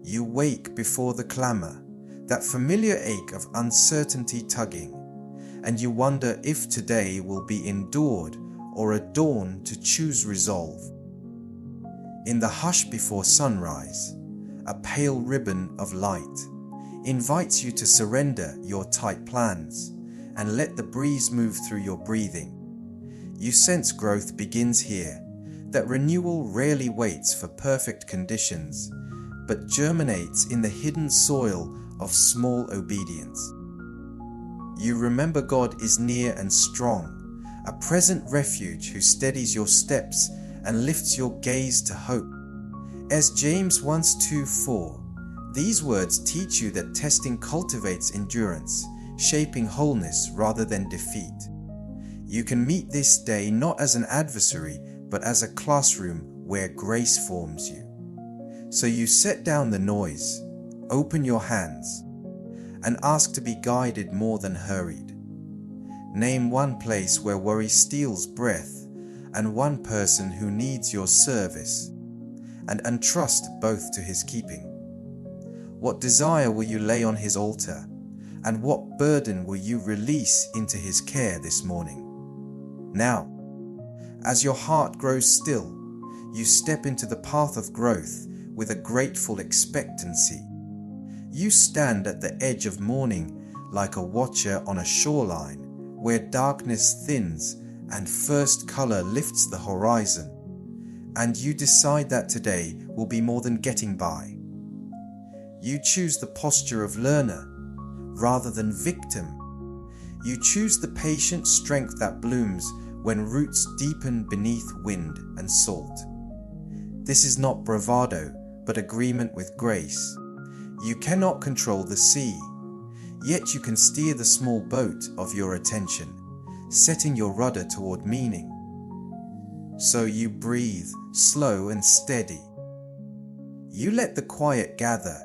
You wake before the clamor, that familiar ache of uncertainty tugging, and you wonder if today will be endured or a dawn to choose resolve. In the hush before sunrise, a pale ribbon of light invites you to surrender your tight plans and let the breeze move through your breathing. You sense growth begins here, that renewal rarely waits for perfect conditions, but germinates in the hidden soil of small obedience. You remember God is near and strong, a present refuge who steadies your steps and lifts your gaze to hope. As James 1:2-4, these words teach you that testing cultivates endurance, shaping wholeness rather than defeat. You can meet this day not as an adversary, but as a classroom where grace forms you. So you set down the noise, open your hands, and ask to be guided more than hurried. Name one place where worry steals breath and one person who needs your service, and entrust both to his keeping. What desire will you lay on his altar, and what burden will you release into his care this morning? Now, as your heart grows still, you step into the path of growth with a grateful expectancy. You stand at the edge of morning like a watcher on a shoreline where darkness thins and first color lifts the horizon, and you decide that today will be more than getting by. You choose the posture of learner rather than victim. You choose the patient strength that blooms when roots deepen beneath wind and salt. This is not bravado, but agreement with grace. You cannot control the sea, yet you can steer the small boat of your attention, setting your rudder toward meaning. So you breathe, slow and steady. You let the quiet gather.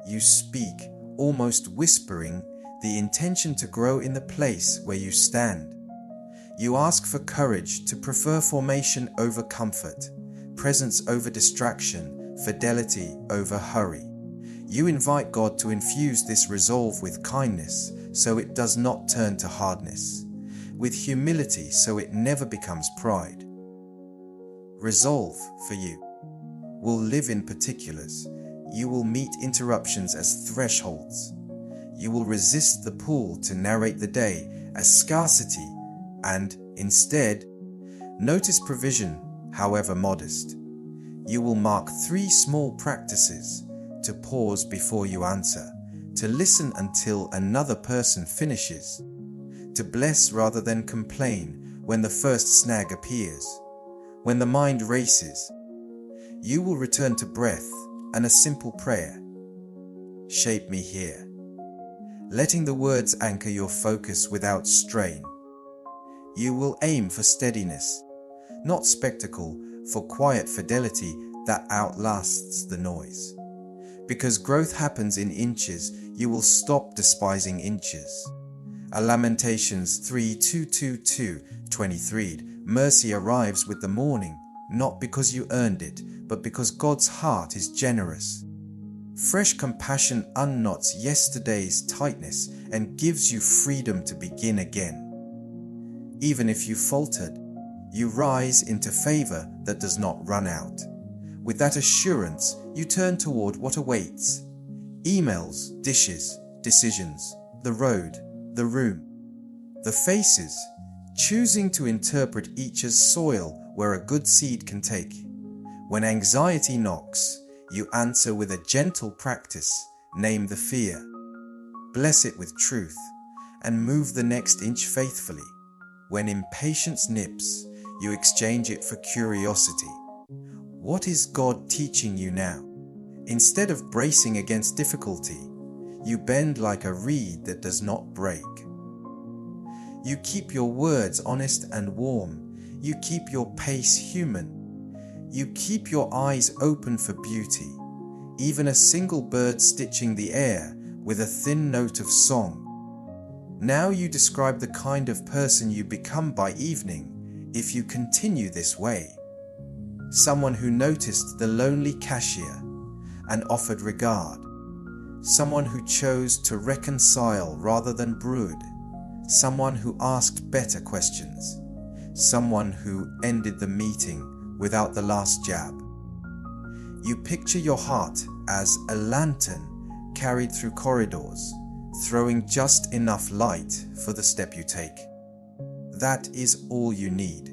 You speak, almost whispering, the intention to grow in the place where you stand. You ask for courage to prefer formation over comfort, presence over distraction, fidelity over hurry. You invite God to infuse this resolve with kindness so it does not turn to hardness, with humility so it never becomes pride. Resolve for you will live in particulars. You will meet interruptions as thresholds. You will resist the pull to narrate the day as scarcity and, instead, notice provision, however modest. You will mark 3 small practices: to pause before you answer, to listen until another person finishes, to bless rather than complain when the first snag appears. When the mind races, you will return to breath and a simple prayer. Shape me here, letting the words anchor your focus without strain. You will aim for steadiness, not spectacle, for quiet fidelity that outlasts the noise. Because growth happens in inches, you will stop despising inches. A Lamentations 3:22-23. Mercy arrives with the morning, not because you earned it, but because God's heart is generous. Fresh compassion unknots yesterday's tightness and gives you freedom to begin again. Even if you faltered, you rise into favor that does not run out. With that assurance, you turn toward what awaits: emails, dishes, decisions, the road, the room, the faces, choosing to interpret each as soil where a good seed can take. When anxiety knocks, you answer with a gentle practice. Name the fear, bless it with truth, and move the next inch faithfully. When impatience nips, you exchange it for curiosity. What is God teaching you now? Instead of bracing against difficulty, you bend like a reed that does not break. You keep your words honest and warm. You keep your pace human. You keep your eyes open for beauty, even a single bird stitching the air with a thin note of song. Now you describe the kind of person you become by evening if you continue this way. Someone who noticed the lonely cashier, and offered regard. Someone who chose to reconcile rather than brood. Someone who asked better questions. Someone who ended the meeting without the last jab. You picture your heart as a lantern carried through corridors, throwing just enough light for the step you take. That is all you need.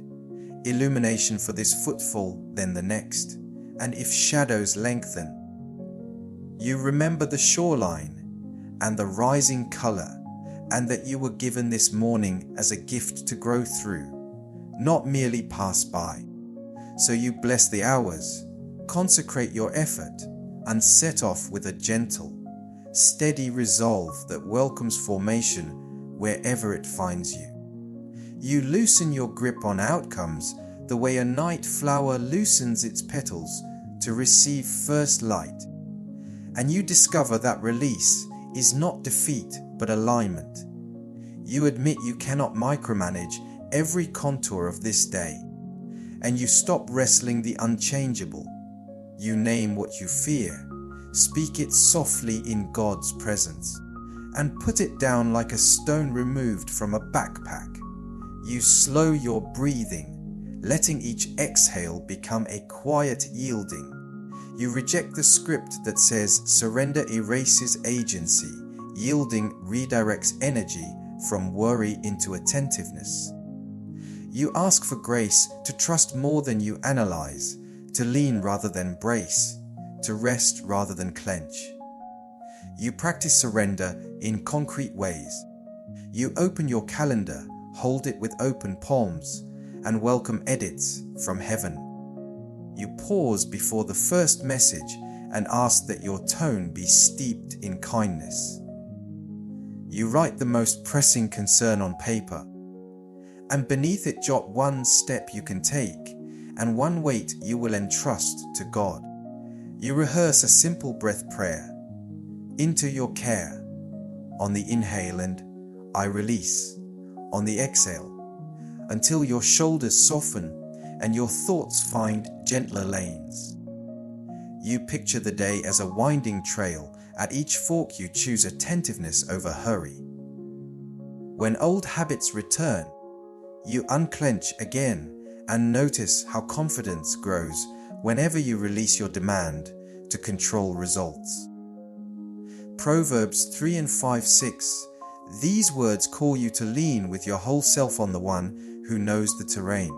Illumination for this footfall, then the next. And if shadows lengthen, you remember the shoreline and the rising color, and that you were given this morning as a gift to grow through, not merely pass by. So you bless the hours, consecrate your effort, and set off with a gentle, steady resolve that welcomes formation wherever it finds you. You loosen your grip on outcomes the way a night flower loosens its petals to receive first light. And you discover that release is not defeat but alignment. You admit you cannot micromanage every contour of this day, and you stop wrestling the unchangeable. You name what you fear, speak it softly in God's presence, and put it down like a stone removed from a backpack. You slow your breathing, letting each exhale become a quiet yielding. You reject the script that says surrender erases agency, yielding redirects energy from worry into attentiveness. You ask for grace to trust more than you analyze, to lean rather than brace, to rest rather than clench. You practice surrender in concrete ways. You open your calendar, hold it with open palms, and welcome edits from heaven. You pause before the first message and ask that your tone be steeped in kindness. You write the most pressing concern on paper, and beneath it jot one step you can take and one weight you will entrust to God. You rehearse a simple breath prayer. Into your care. On the inhale and I release. On the exhale. Until your shoulders soften and your thoughts find gentler lanes. You picture the day as a winding trail. At each fork you choose attentiveness over hurry. When old habits return, you unclench again and notice how confidence grows whenever you release your demand to control results. Proverbs 3 and 5:6. These words call you to lean with your whole self on the one who knows the terrain.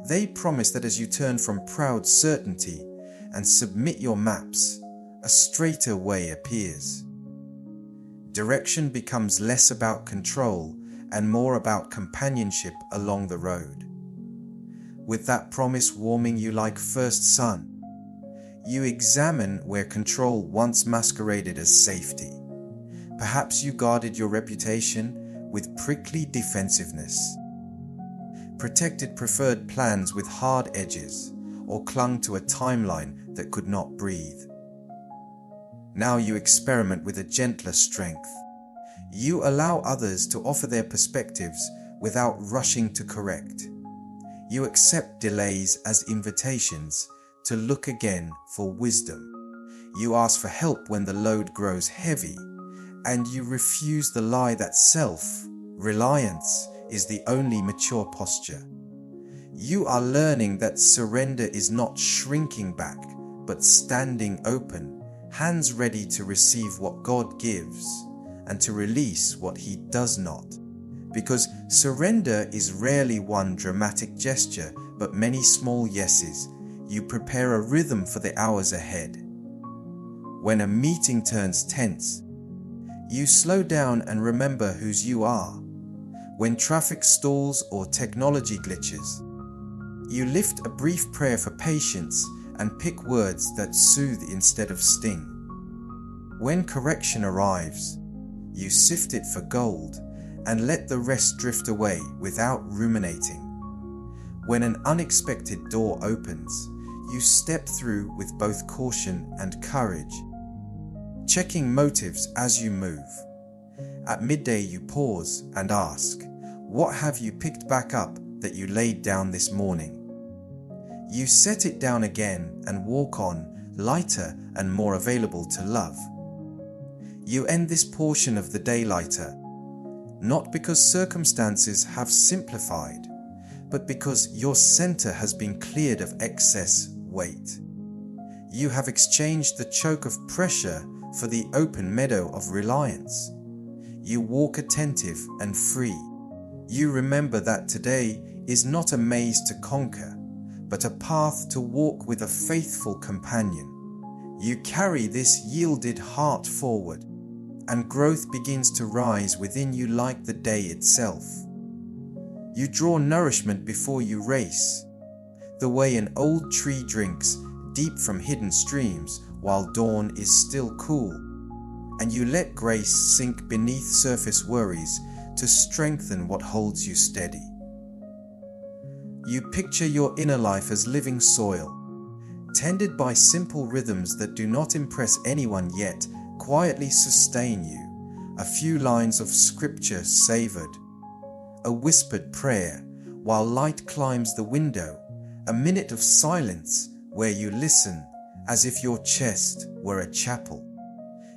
They promise that as you turn from proud certainty and submit your maps, a straighter way appears. Direction becomes less about control and more about companionship along the road. With that promise warming you like first sun, you examine where control once masqueraded as safety. Perhaps you guarded your reputation with prickly defensiveness, protected preferred plans with hard edges, or clung to a timeline that could not breathe. Now you experiment with a gentler strength. You allow others to offer their perspectives without rushing to correct. You accept delays as invitations to look again for wisdom. You ask for help when the load grows heavy, and you refuse the lie that self-reliance is the only mature posture. You are learning that surrender is not shrinking back, but standing open, hands ready to receive what God gives and to release what He does not. Because surrender is rarely one dramatic gesture, but many small yeses. You prepare a rhythm for the hours ahead. When a meeting turns tense, you slow down and remember whose you are. When traffic stalls or technology glitches, you lift a brief prayer for patience and pick words that soothe instead of sting. When correction arrives, you sift it for gold and let the rest drift away without ruminating. When an unexpected door opens, you step through with both caution and courage, checking motives as you move. At midday you pause and ask, what have you picked back up that you laid down this morning? You set it down again and walk on, lighter and more available to love. You end this portion of the day lighter, not because circumstances have simplified, but because your center has been cleared of excess weight. You have exchanged the choke of pressure for the open meadow of reliance. You walk attentive and free. You remember that today is not a maze to conquer, but a path to walk with a faithful companion. You carry this yielded heart forward, and growth begins to rise within you like the day itself. You draw nourishment before you race, the way an old tree drinks deep from hidden streams while dawn is still cool, and you let grace sink beneath surface worries to strengthen what holds you steady. You picture your inner life as living soil, tended by simple rhythms that do not impress anyone yet quietly sustain you. A few lines of scripture savored, a whispered prayer while light climbs the window, a minute of silence where you listen as if your chest were a chapel.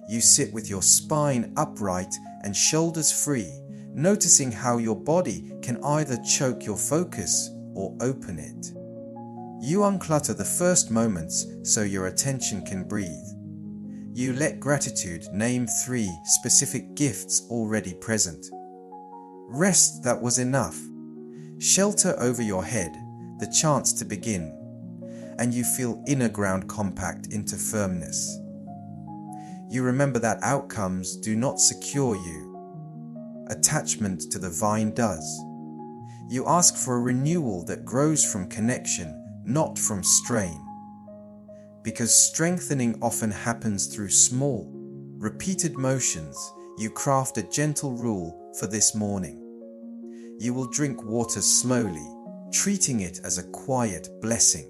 You sit with your spine upright and shoulders free, noticing how your body can either choke your focus or open it. You unclutter the first moments so your attention can breathe. You let gratitude name 3 specific gifts already present. Rest that was enough. Shelter over your head, the chance to begin. And you feel inner ground compact into firmness. You remember that outcomes do not secure you. Attachment to the vine does. You ask for a renewal that grows from connection, not from strain. Because strengthening often happens through small, repeated motions, you craft a gentle rule for this morning. You will drink water slowly, treating it as a quiet blessing.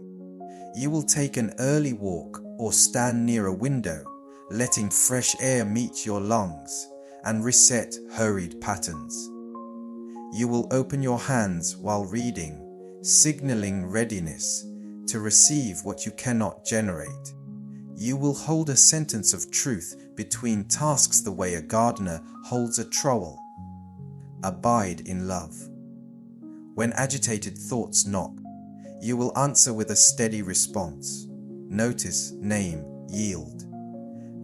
You will take an early walk or stand near a window, letting fresh air meet your lungs and reset hurried patterns. You will open your hands while reading, signaling readiness to receive what you cannot generate. You will hold a sentence of truth between tasks the way a gardener holds a trowel. Abide in love. When agitated thoughts knock, you will answer with a steady response. Notice, name, yield,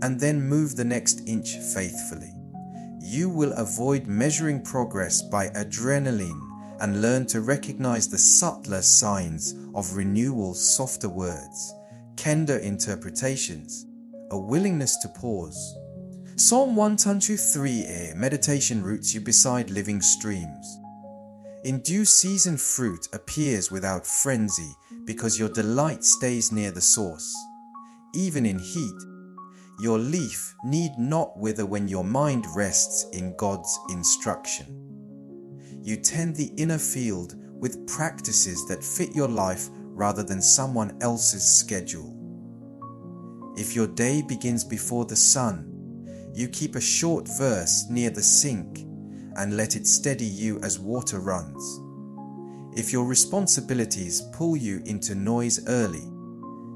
and then move the next inch faithfully. You will avoid measuring progress by adrenaline and learn to recognize the subtler signs of renewal, softer words, kinder interpretations, a willingness to pause. Psalm 123a meditation roots you beside living streams. In due season fruit appears without frenzy because your delight stays near the source. Even in heat, your leaf need not wither when your mind rests in God's instruction. You tend the inner field with practices that fit your life rather than someone else's schedule. If your day begins before the sun, you keep a short verse near the sink and let it steady you as water runs. If your responsibilities pull you into noise early,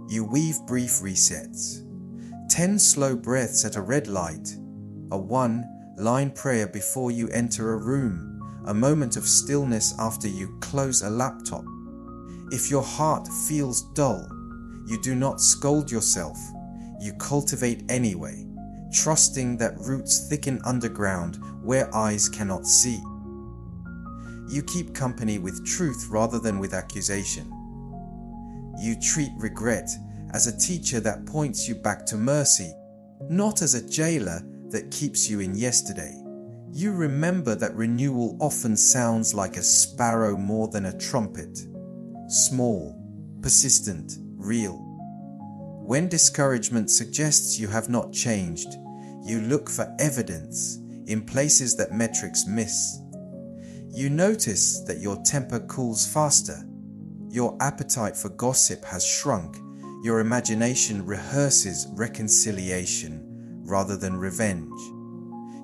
you weave brief resets. 10 slow breaths at a red light, a 1-line prayer before you enter a room, a moment of stillness after you close a laptop. If your heart feels dull, you do not scold yourself, you cultivate anyway, trusting that roots thicken underground where eyes cannot see. You keep company with truth rather than with accusation. You treat regret as a teacher that points you back to mercy, not as a jailer that keeps you in yesterday. You remember that renewal often sounds like a sparrow more than a trumpet. Small, persistent, real. When discouragement suggests you have not changed, you look for evidence in places that metrics miss. You notice that your temper cools faster. Your appetite for gossip has shrunk. Your imagination rehearses reconciliation rather than revenge.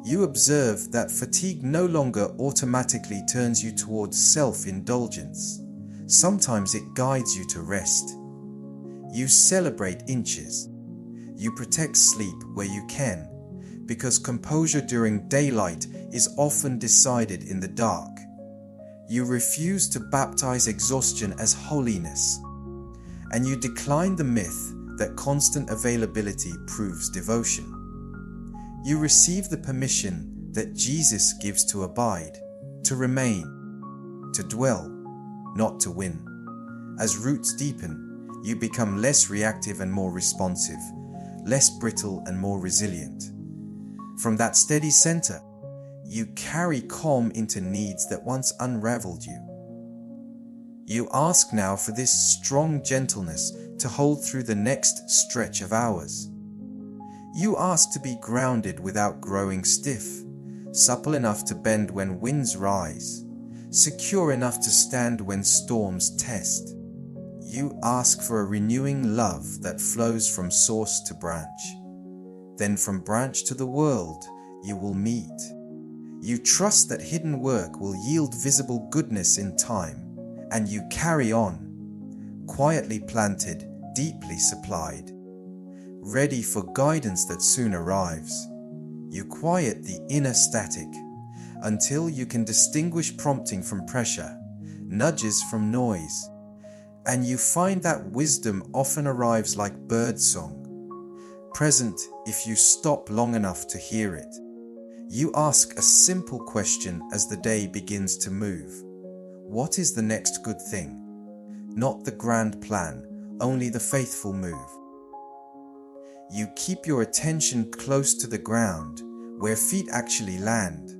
You observe that fatigue no longer automatically turns you towards self-indulgence. Sometimes it guides you to rest. You celebrate inches, You protect sleep where you can, because composure during daylight is often decided in the dark. You refuse to baptize exhaustion as holiness, and you decline the myth that constant availability proves devotion. You receive the permission that Jesus gives to abide, to remain, to dwell, not to win. As roots deepen, you become less reactive and more responsive, less brittle and more resilient. From that steady center, you carry calm into needs that once unraveled you. You ask now for this strong gentleness to hold through the next stretch of hours. You ask to be grounded without growing stiff, supple enough to bend when winds rise, secure enough to stand when storms test. You ask for a renewing love that flows from source to branch. Then from branch to the world, you will meet. You trust that hidden work will yield visible goodness in time, and you carry on, quietly planted, deeply supplied, ready for guidance that soon arrives. You quiet the inner static until you can distinguish prompting from pressure, nudges from noise, and you find that wisdom often arrives like birdsong, present if you stop long enough to hear it. You ask a simple question as the day begins to move. What is the next good thing? Not the grand plan, only the faithful move. You keep your attention close to the ground, where feet actually land,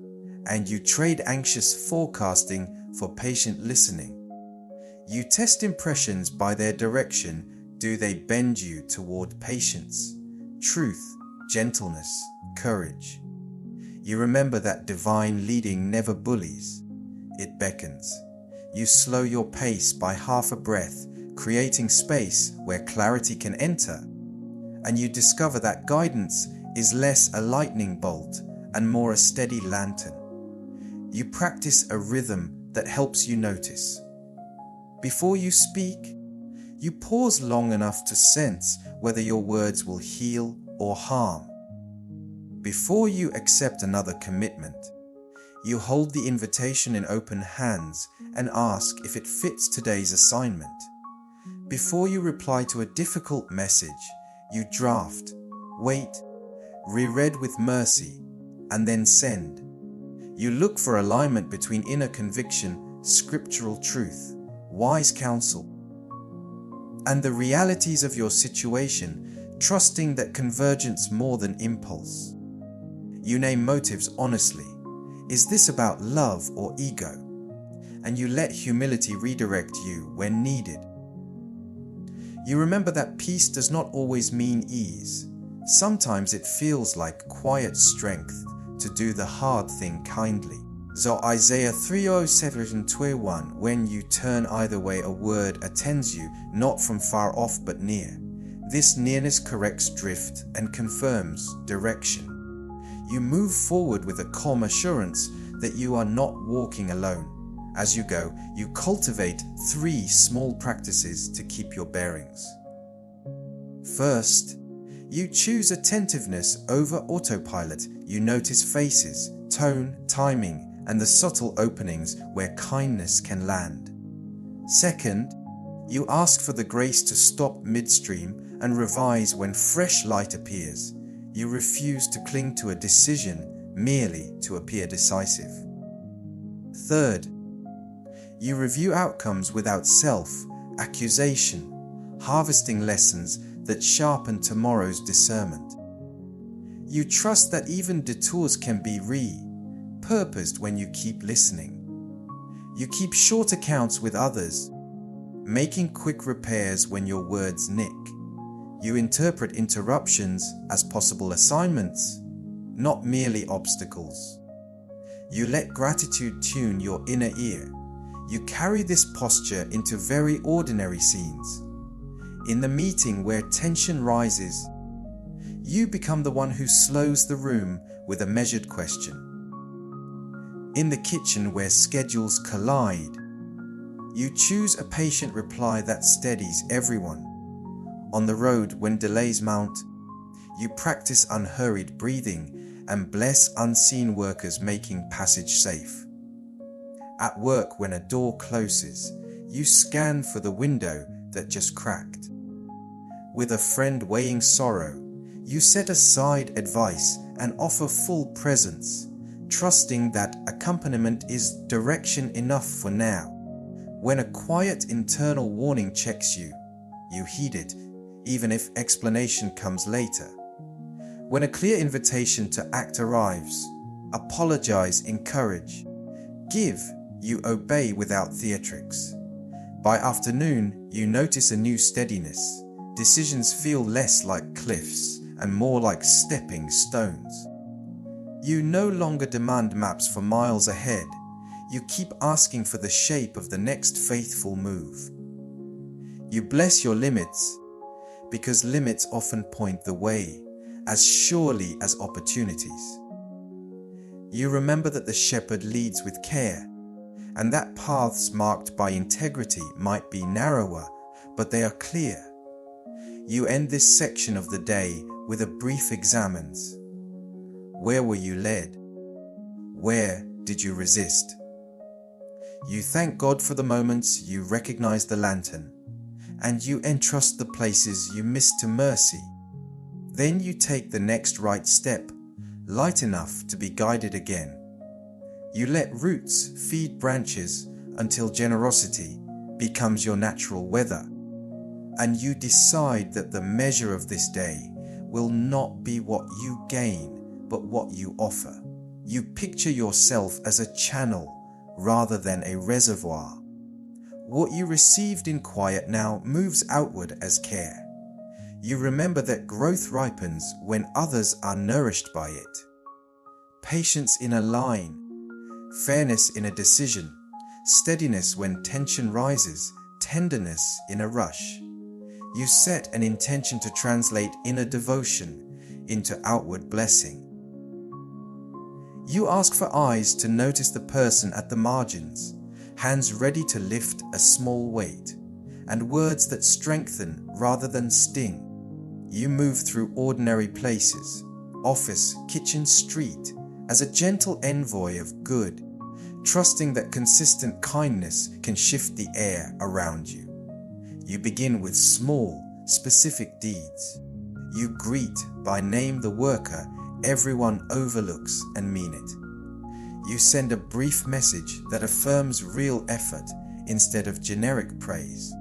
and you trade anxious forecasting for patient listening. You test impressions by their direction. Do they bend you toward patience, truth, gentleness, courage? You remember that divine leading never bullies, it beckons. You slow your pace by half a breath, creating space where clarity can enter, and you discover that guidance is less a lightning bolt and more a steady lantern. You practice a rhythm that helps you notice. Before you speak, you pause long enough to sense whether your words will heal or harm. Before you accept another commitment, you hold the invitation in open hands and ask if it fits today's assignment. Before you reply to a difficult message, you draft, wait, reread with mercy, and then send. You look for alignment between inner conviction, scriptural truth, wise counsel, and the realities of your situation, trusting that convergence more than impulse. You name motives honestly. Is this about love or ego? And you let humility redirect you when needed. You remember that peace does not always mean ease. Sometimes it feels like quiet strength to do the hard thing kindly. So Isaiah 3:7-21, when you turn either way, a word attends you, not from far off but near. This nearness corrects drift and confirms direction. You move forward with a calm assurance that you are not walking alone. As you go, you cultivate 3 small practices to keep your bearings. First, you choose attentiveness over autopilot. You notice faces, tone, timing, and the subtle openings where kindness can land. Second, you ask for the grace to stop midstream and revise when fresh light appears. You refuse to cling to a decision merely to appear decisive. Third, you review outcomes without self-accusation, harvesting lessons that sharpen tomorrow's discernment. You trust that even detours can be repurposed when you keep listening. You keep short accounts with others, making quick repairs when your words nick. You interpret interruptions as possible assignments, not merely obstacles. You let gratitude tune your inner ear. You carry this posture into very ordinary scenes. In the meeting where tension rises, you become the one who slows the room with a measured question. In the kitchen where schedules collide, you choose a patient reply that steadies everyone. On the road when delays mount, You practice unhurried breathing and bless unseen workers making passage safe. At work, when a door closes, you scan for the window that just cracked. With a friend weighing sorrow, you set aside advice and offer full presence, trusting that accompaniment is direction enough for now. When a quiet internal warning checks you, you heed it, even if explanation comes later. When a clear invitation to act arrives, apologize, encourage. Give, you obey without theatrics. By afternoon, you notice a new steadiness. Decisions feel less like cliffs and more like stepping stones. You no longer demand maps for miles ahead. You keep asking for the shape of the next faithful move. You bless your limits because limits often point the way as surely as opportunities. You remember that the shepherd leads with care and that paths marked by integrity might be narrower, but they are clear. You end this section of the day with a brief examines. Where were you led? Where did you resist? You thank God for the moments you recognize the lantern, and you entrust the places you missed to mercy. Then you take the next right step, light enough to be guided again. You let roots feed branches until generosity becomes your natural weather. And you decide that the measure of this day will not be what you gain, but what you offer. You picture yourself as a channel rather than a reservoir. What you received in quiet now moves outward as care. You remember that growth ripens when others are nourished by it. Patience in a line, fairness in a decision, steadiness when tension rises, tenderness in a rush. You set an intention to translate inner devotion into outward blessing. You ask for eyes to notice the person at the margins, hands ready to lift a small weight, and words that strengthen rather than sting. You move through ordinary places, office, kitchen, street, as a gentle envoy of good, trusting that consistent kindness can shift the air around you. You begin with small, specific deeds. You greet by name the worker everyone overlooks and mean it. You send a brief message that affirms real effort instead of generic praise.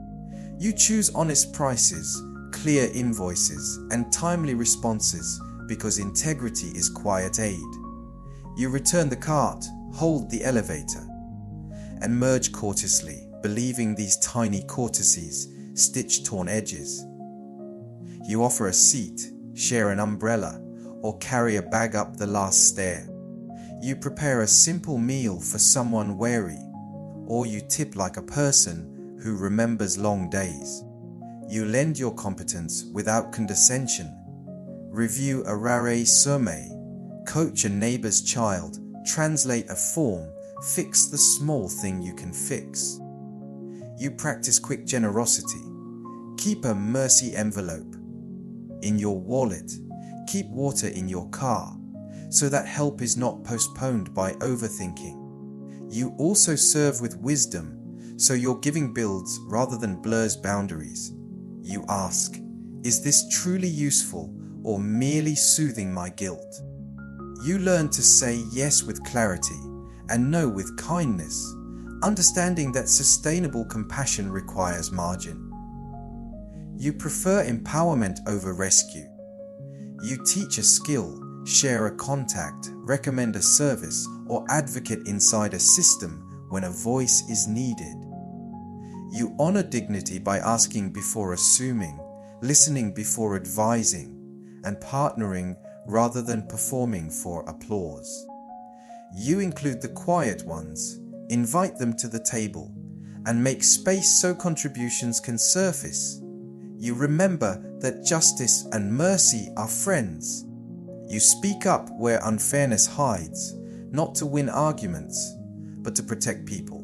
You choose honest prices, clear invoices, and timely responses because integrity is quiet aid. You return the cart, hold the elevator, and merge courteously, believing these tiny courtesies stitch torn edges. You offer a seat, share an umbrella, or carry a bag up the last stair. You prepare a simple meal for someone weary, or you tip like a person who remembers long days. You lend your competence without condescension. Review a rare survey, coach a neighbor's child, translate a form, fix the small thing you can fix. You practice quick generosity. Keep a mercy envelope in your wallet. Keep water in your car so that help is not postponed by overthinking. You also serve with wisdom so your giving builds rather than blurs boundaries. You ask, is this truly useful or merely soothing my guilt? You learn to say yes with clarity and no with kindness, understanding that sustainable compassion requires margin. You prefer empowerment over rescue. You teach a skill, share a contact, recommend a service, or advocate inside a system when a voice is needed. You honor dignity by asking before assuming, listening before advising, and partnering rather than performing for applause. You include the quiet ones, invite them to the table, and make space so contributions can surface. You remember that justice and mercy are friends. You speak up where unfairness hides, not to win arguments, but to protect people.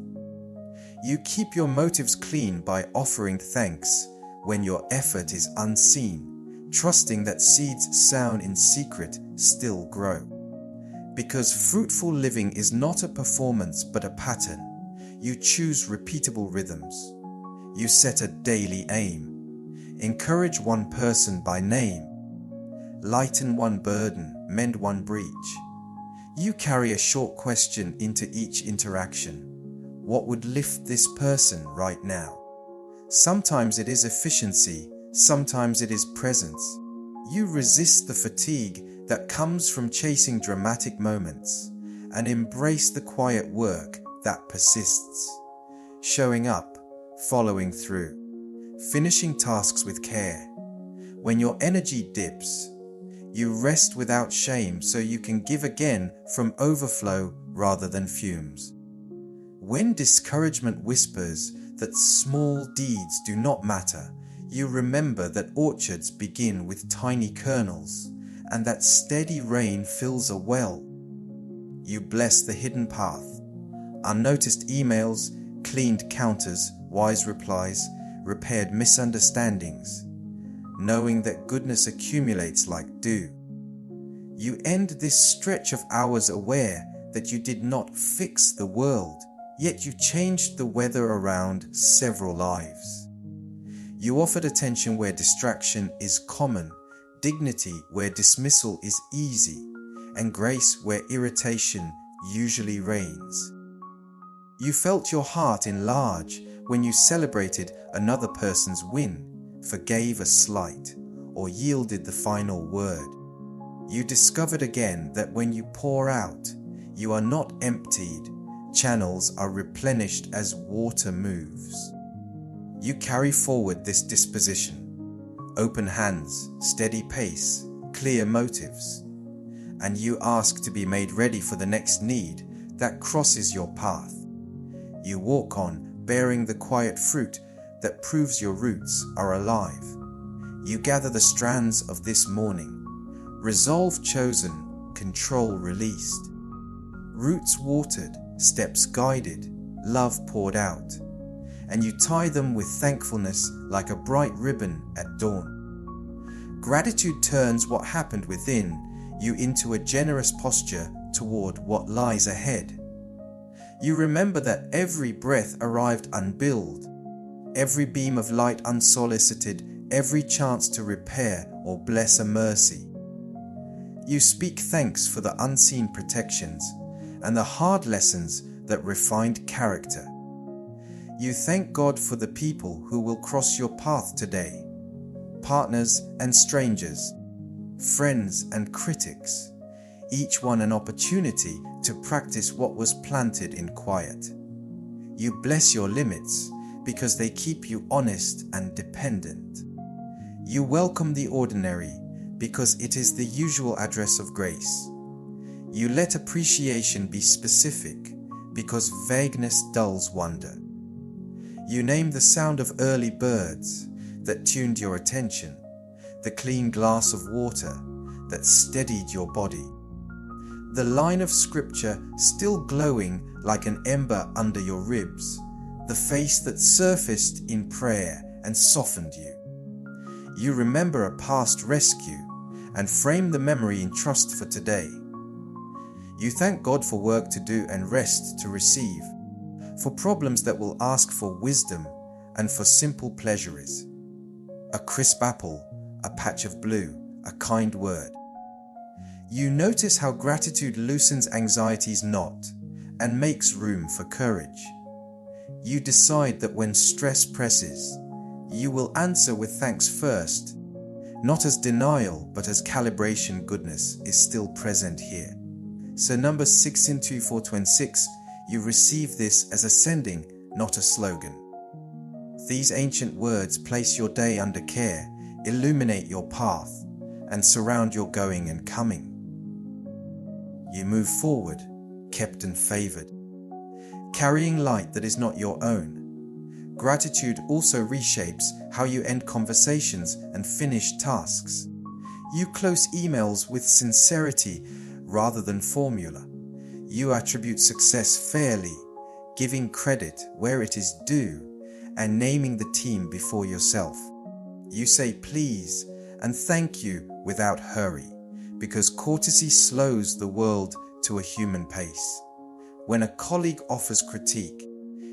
You keep your motives clean by offering thanks when your effort is unseen, trusting that seeds sown in secret still grow. Because fruitful living is not a performance but a pattern. You choose repeatable rhythms. You set a daily aim. Encourage one person by name. Lighten one burden, mend one breach. You carry a short question into each interaction. What would lift this person right now? Sometimes it is efficiency, sometimes it is presence. You resist the fatigue that comes from chasing dramatic moments and embrace the quiet work that persists. Showing up, following through, finishing tasks with care. When your energy dips, you rest without shame so you can give again from overflow rather than fumes. When discouragement whispers that small deeds do not matter, you remember that orchards begin with tiny kernels and that steady rain fills a well. You bless the hidden path. Unnoticed emails, cleaned counters, wise replies, repaired misunderstandings, knowing that goodness accumulates like dew. You end this stretch of hours aware that you did not fix the world, yet you changed the weather around several lives. You offered attention where distraction is common, dignity where dismissal is easy, and grace where irritation usually reigns. You felt your heart enlarge when you celebrated another person's win, forgave a slight, or yielded the final word. You discovered again that when you pour out, you are not emptied. Channels are replenished as water moves. You carry forward this disposition. Open hands, steady pace, clear motives. And you ask to be made ready for the next need that crosses your path. You walk on, bearing the quiet fruit that proves your roots are alive. You gather the strands of this morning. Resolve chosen, control released. Roots watered, steps guided, love poured out. And you tie them with thankfulness like a bright ribbon at dawn. Gratitude turns what happened within you into a generous posture toward what lies ahead. You remember that every breath arrived unbilled, every beam of light unsolicited, every chance to repair or bless a mercy. You speak thanks for the unseen protections and the hard lessons that refined character. You thank God for the people who will cross your path today, partners and strangers, friends and critics, each one an opportunity to practice what was planted in quiet. You bless your limits because they keep you honest and dependent. You welcome the ordinary because it is the usual address of grace. You let appreciation be specific because vagueness dulls wonder. You name the sound of early birds that tuned your attention, the clean glass of water that steadied your body, the line of scripture still glowing like an ember under your ribs, the face that surfaced in prayer and softened you. You remember a past rescue and frame the memory in trust for today. You thank God for work to do and rest to receive, for problems that will ask for wisdom and for simple pleasures. A crisp apple, a patch of blue, a kind word. You notice how gratitude loosens anxiety's knot and makes room for courage. You decide that when stress presses, you will answer with thanks first, not as denial but as calibration. Goodness is still present here. So number 162426, you receive this as a sending, not a slogan. These ancient words place your day under care, illuminate your path, and surround your going and coming. You move forward, kept and favored, carrying light that is not your own. Gratitude also reshapes how you end conversations and finish tasks. You close emails with sincerity rather than formula. You attribute success fairly, giving credit where it is due, and naming the team before yourself. You say please and thank you without hurry, because courtesy slows the world to a human pace. When a colleague offers critique,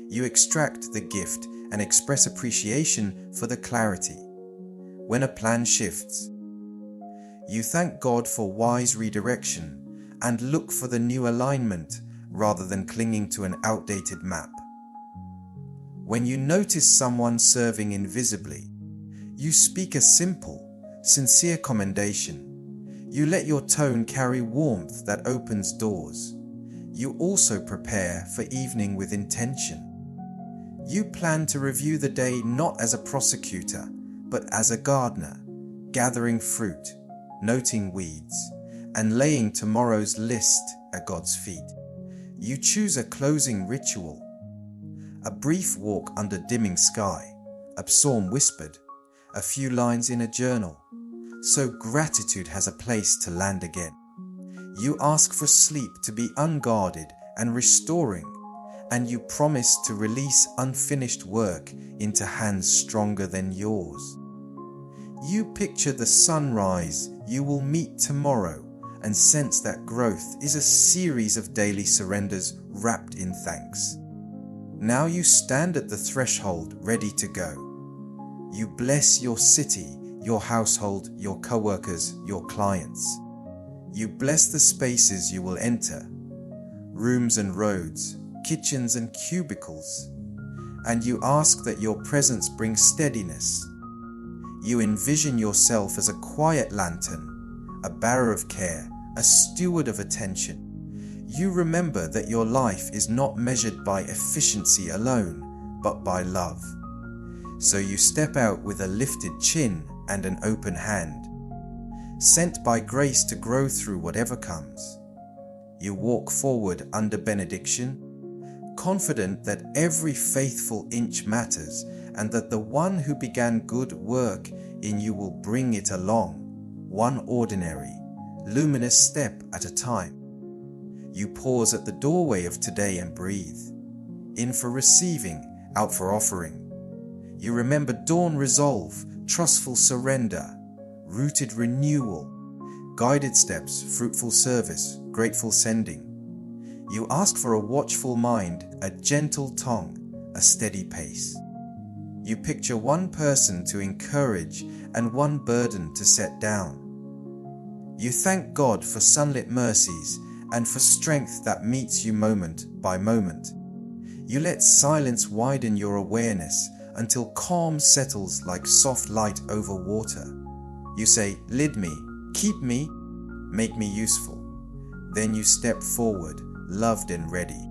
you extract the gift and express appreciation for the clarity. When a plan shifts, you thank God for wise redirection and look for the new alignment rather than clinging to an outdated map. When you notice someone serving invisibly, you speak a simple, sincere commendation. You let your tone carry warmth that opens doors. You also prepare for evening with intention. You plan to review the day not as a prosecutor, but as a gardener, gathering fruit, noting weeds, and laying tomorrow's list at God's feet. You choose a closing ritual, a brief walk under dimming sky, a psalm whispered, a few lines in a journal, so gratitude has a place to land again. You ask for sleep to be unguarded and restoring, and you promise to release unfinished work into hands stronger than yours. You picture the sunrise you will meet tomorrow and sense that growth is a series of daily surrenders wrapped in thanks. Now you stand at the threshold ready to go. You bless your city, your household, your co-workers, your clients. You bless the spaces you will enter, rooms and roads, kitchens and cubicles, and you ask that your presence bring steadiness. You envision yourself as a quiet lantern, a bearer of care, a steward of attention. You remember that your life is not measured by efficiency alone, but by love. So you step out with a lifted chin and an open hand, sent by grace to grow through whatever comes. You walk forward under benediction, confident that every faithful inch matters and that the one who began good work in you will bring it along, one ordinary, luminous step at a time. You pause at the doorway of today and breathe, in for receiving, out for offering. You remember dawn resolve, trustful surrender, rooted renewal, guided steps, fruitful service, grateful sending. You ask for a watchful mind, a gentle tongue, a steady pace. You picture one person to encourage and one burden to set down. You thank God for sunlit mercies and for strength that meets you moment by moment. You let silence widen your awareness until calm settles like soft light over water. You say, "Lead me, keep me, make me useful." Then you step forward, loved and ready.